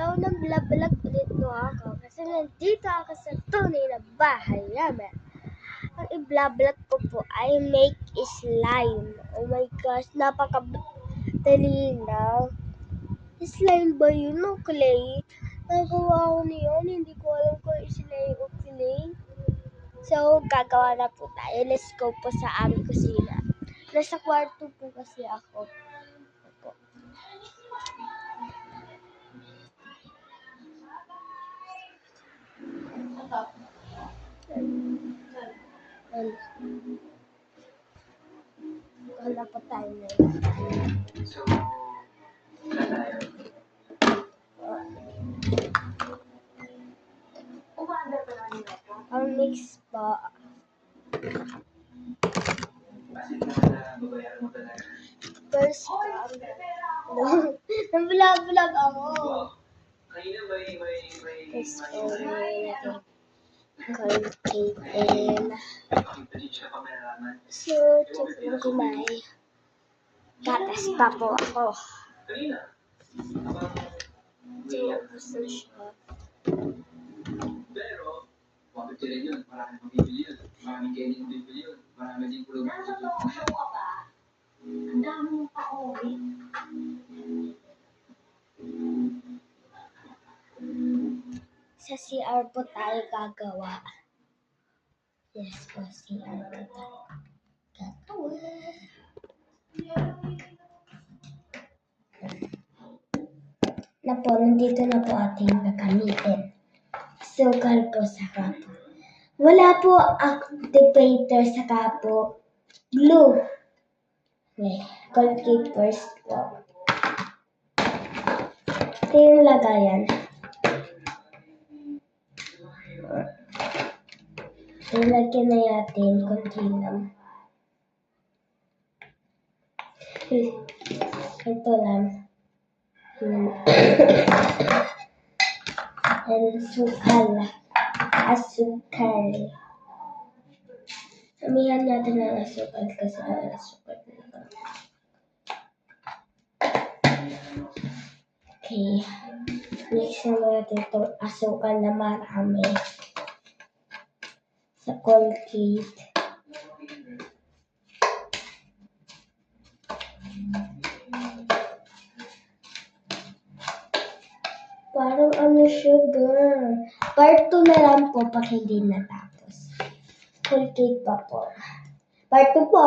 Hello, nag-vlog ulit mo ako kasi nandito ako sa tunay na bahay namin. Ang i-vlog ko po ay make slime. Oh my gosh, napakadali lang. Slime ba yun o clay? Nagawa ko niyon, hindi ko alam kung slime o clay. So, gagawa na po tayo. Let's go po sa aming kusina. Nasa kwarto po kasi ako. Wala pa tayo na ang mix po. First po, nag-vlog ako. First po, Colgate. So, check lang kung may gatas pa po ako. So, ubus na siya. Pero, wag ka rin yun. Marami mabibili yun. Maraming kainin mabibili yun. Marami din pulo mabibili yun. Ang dami mong pa-uwi. Sa CR po tayo gagawa. Yes po, CR po tayo gagawa. Na po, nandito na po ating gagamitin. Sugar po saka po. Wala po activator saka po glue. Okay, Colgate first po. Ito yung lagayan. Ilagyan na natin konti lang. Ito lang. Asukal. Samihan natin ang asukal kasi ang asukal nito. Okay. Mix natin itong asukal na marami sa Colgate. Parang sugar. Part 2 na lang po pag hindi natapos. Colgate pa po. Part 2 po.